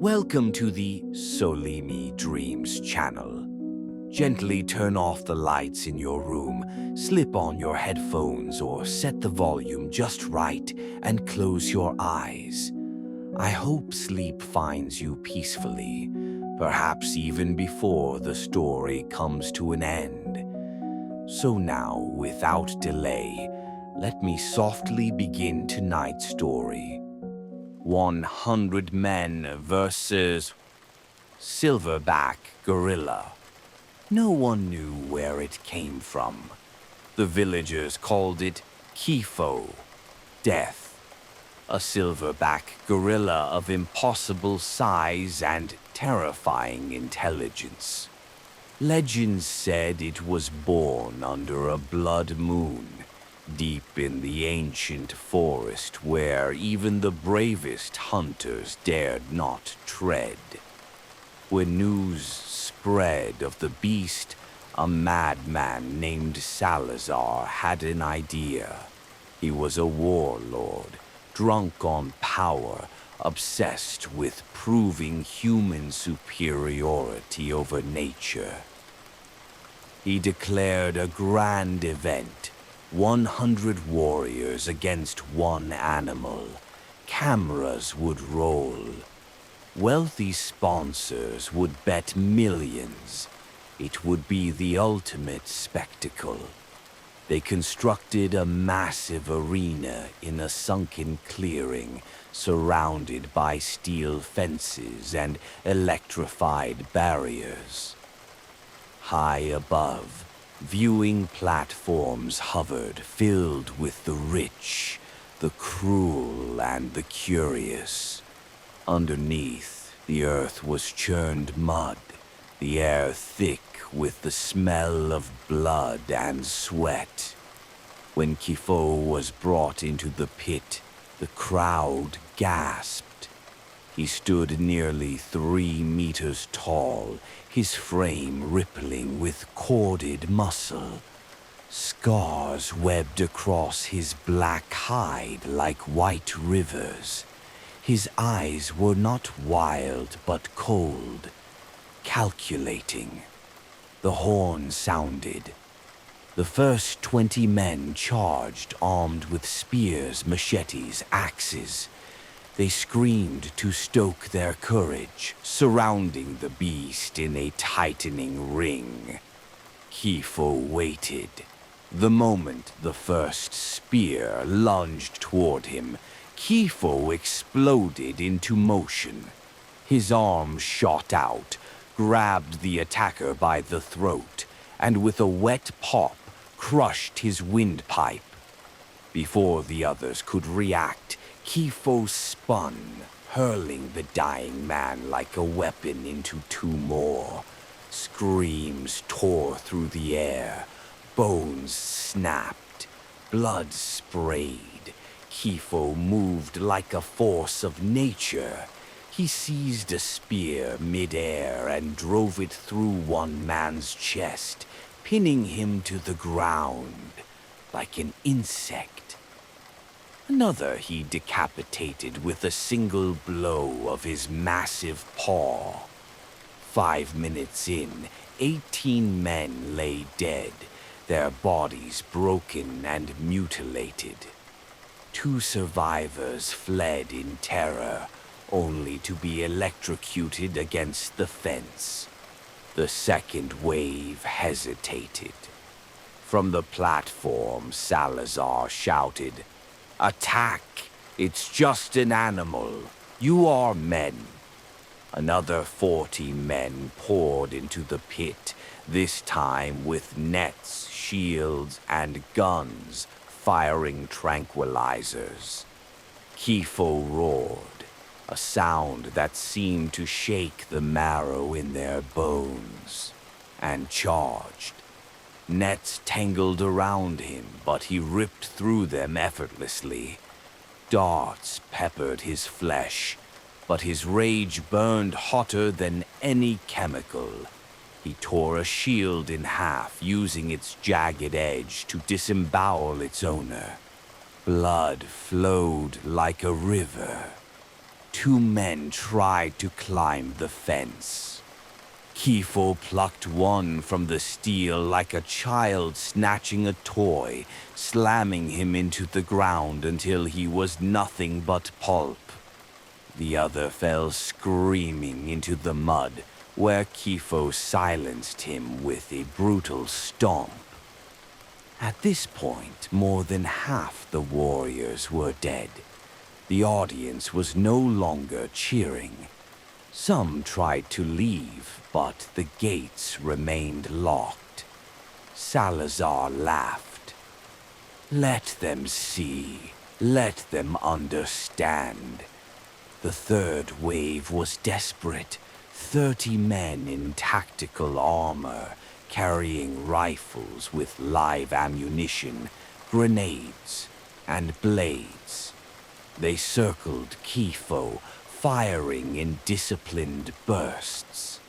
Welcome to the Solimi Dreams channel. Gently turn off the lights in your room, slip on your headphones or set the volume just right and close your eyes. I hope sleep finds you peacefully, perhaps even before the story comes to an end. So now, without delay, let me softly begin tonight's story. 100 men versus Silverback gorilla. No one knew where it came from. The villagers called it Kifo, death. A silverback gorilla of impossible size and terrifying intelligence. Legends said it was born under a blood moon, deep in the ancient forest where even the bravest hunters dared not tread. When news spread of the beast, a madman named Salazar had an idea. He was a warlord, drunk on power, obsessed with proving human superiority over nature. He declared a grand event. 100 warriors against one animal. Cameras would roll. Wealthy sponsors would bet millions. It would be the ultimate spectacle. They constructed a massive arena in a sunken clearing, surrounded by steel fences and electrified barriers. High above, viewing platforms hovered, filled with the rich, the cruel, and the curious. Underneath, the earth was churned mud, the air thick with the smell of blood and sweat. When Kifo was brought into the pit, the crowd gasped. He stood nearly 3 meters tall, his frame rippling with corded muscle. Scars webbed across his black hide like white rivers. His eyes were not wild but cold, calculating. The horn sounded. The first 20 men charged, armed with spears, machetes, axes. They screamed to stoke their courage, surrounding the beast in a tightening ring. Kifo waited. The moment the first spear lunged toward him, Kifo exploded into motion. His arm shot out, grabbed the attacker by the throat, and with a wet pop, crushed his windpipe. Before the others could react, Kifo spun, hurling the dying man like a weapon into 2 more. Screams tore through the air. Bones snapped. Blood sprayed. Kifo moved like a force of nature. He seized a spear mid-air and drove it through one man's chest, pinning him to the ground like an insect. Another he decapitated with a single blow of his massive paw. 5 minutes in, 18 men lay dead, their bodies broken and mutilated. 2 survivors fled in terror, only to be electrocuted against the fence. The second wave hesitated. From the platform, Salazar shouted, "Attack! It's just an animal. You are men." Another 40 men poured into the pit, this time with nets, shields, and guns, firing tranquilizers. Kifo roared, a sound that seemed to shake the marrow in their bones, and charged. Nets tangled around him, but he ripped through them effortlessly. Darts peppered his flesh, but his rage burned hotter than any chemical. He tore a shield in half, using its jagged edge to disembowel its owner. Blood flowed like a river. two men tried to climb the fence. Kifo plucked one from the steel like a child snatching a toy, slamming him into the ground until he was nothing but pulp. The other fell screaming into the mud, where Kifo silenced him with a brutal stomp. At this point, more than half the warriors were dead. The audience was no longer cheering. Some tried to leave, but the gates remained locked. Salazar laughed. Let them see. Let them understand. The third wave was desperate. 30 men in tactical armor, carrying rifles with live ammunition, grenades, and blades. They circled Kifo, firing in disciplined bursts.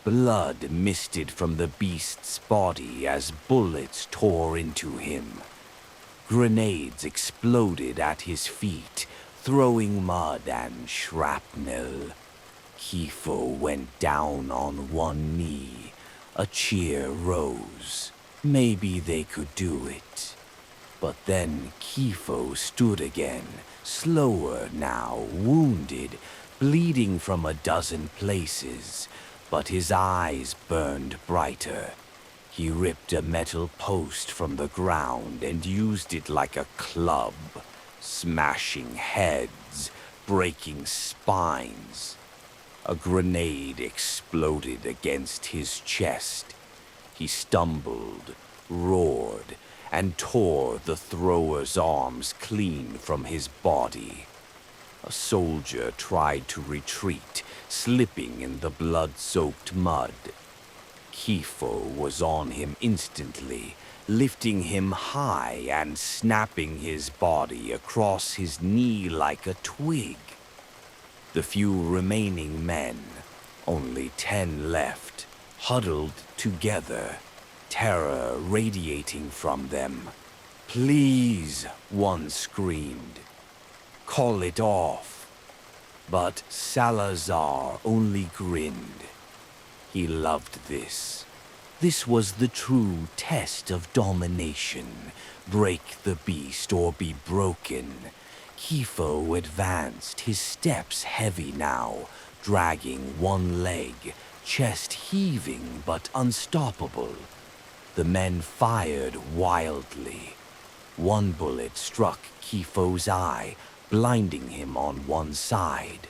Blood misted from the beast's body as bullets tore into him. Grenades exploded at his feet, throwing mud and shrapnel. Kifo went down on one knee. A cheer rose. Maybe they could do it. But then Kifo stood again, slower now, wounded, bleeding from a dozen places, but his eyes burned brighter. He ripped a metal post from the ground and used it like a club, smashing heads, breaking spines. A grenade exploded against his chest. He stumbled, roared, and tore the thrower's arms clean from his body. A soldier tried to retreat, slipping in the blood-soaked mud. Kifo was on him instantly, lifting him high and snapping his body across his knee like a twig. The few remaining men, only 10 left, huddled together, terror radiating from them. "Please," one screamed. "Call it off." But Salazar only grinned. He loved this. This was the true test of domination. Break the beast or be broken. Kifo advanced, his steps heavy now, dragging one leg, chest heaving but unstoppable. The men fired wildly. One bullet struck Kifo's eye, blinding him on one side.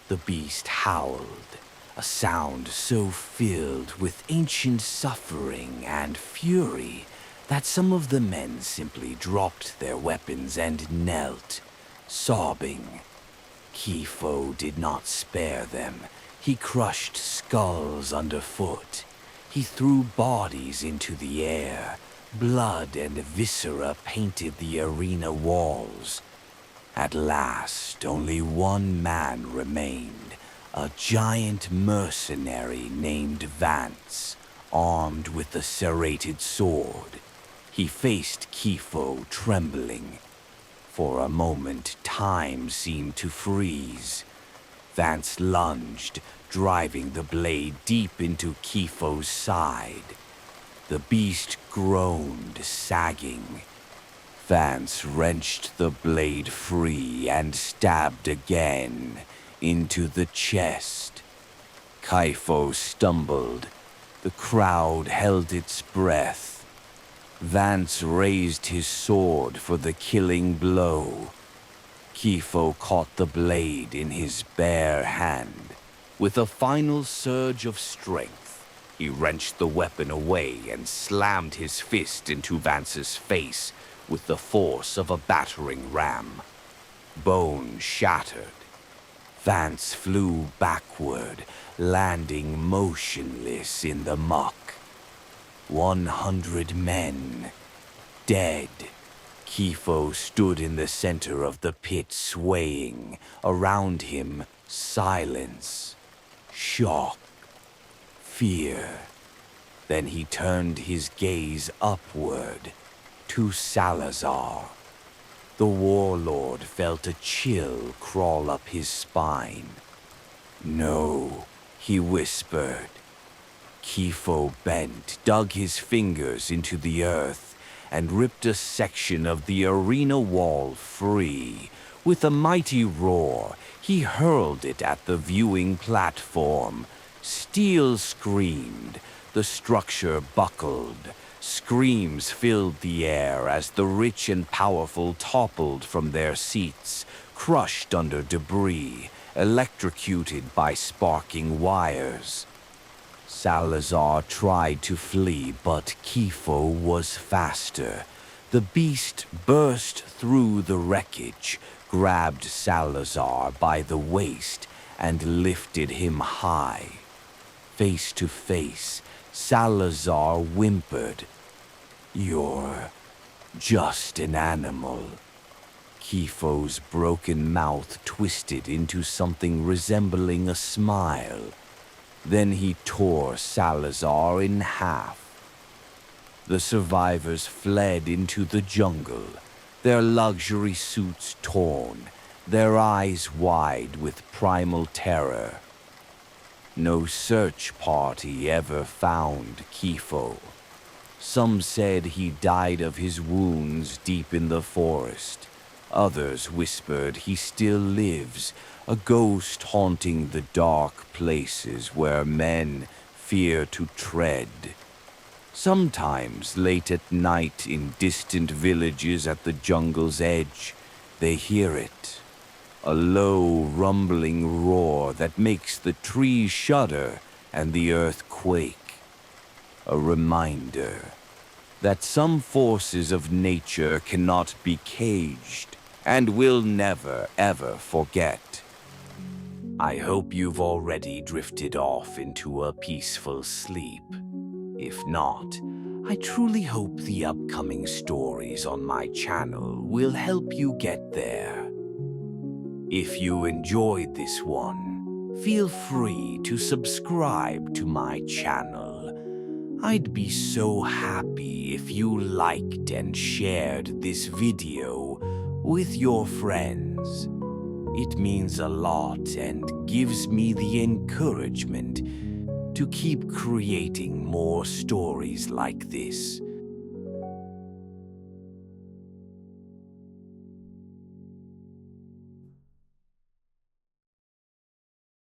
The beast howled, a sound so filled with ancient suffering and fury that some of the men simply dropped their weapons and knelt, sobbing. Kifo did not spare them. He crushed skulls underfoot. He threw bodies into the air. Blood and viscera painted the arena walls. At last, only one man remained, a giant mercenary named Vance, armed with a serrated sword. He faced Kifo, trembling. For a moment, time seemed to freeze. Vance lunged, driving the blade deep into Kifo's side. The beast groaned, sagging. Vance wrenched the blade free and stabbed again into the chest. Kifo stumbled. The crowd held its breath. Vance raised his sword for the killing blow. Kifo caught the blade in his bare hand. With a final surge of strength, he wrenched the weapon away and slammed his fist into Vance's face with the force of a battering ram. Bone shattered. Vance flew backward, landing motionless in the muck. 100 men, dead. Kifo stood in the center of the pit, swaying. Around him, silence, shock, fear. Then he turned his gaze upward to Salazar. The warlord felt a chill crawl up his spine. "No," he whispered. Kifo bent, dug his fingers into the earth, and ripped a section of the arena wall free. With a mighty roar, he hurled it at the viewing platform. Steel screamed. The structure buckled. Screams filled the air as the rich and powerful toppled from their seats, crushed under debris, electrocuted by sparking wires. Salazar tried to flee, but Kifo was faster. The beast burst through the wreckage, grabbed Salazar by the waist, and lifted him high. Face to face, Salazar whimpered, "You're just an animal." Kifo's broken mouth twisted into something resembling a smile. Then he tore Salazar in half. The survivors fled into the jungle, their luxury suits torn, their eyes wide with primal terror. No search party ever found Kifo. Some said he died of his wounds deep in the forest. Others whispered he still lives, a ghost haunting the dark places where men fear to tread. Sometimes late at night in distant villages at the jungle's edge, they hear it. A low, rumbling roar that makes the trees shudder and the earth quake. A reminder that some forces of nature cannot be caged and will never, ever forget. I hope you've already drifted off into a peaceful sleep. If not, I truly hope the upcoming stories on my channel will help you get there. If you enjoyed this one, feel free to subscribe to my channel. I'd be so happy if you liked and shared this video with your friends. It means a lot and gives me the encouragement to keep creating more stories like this.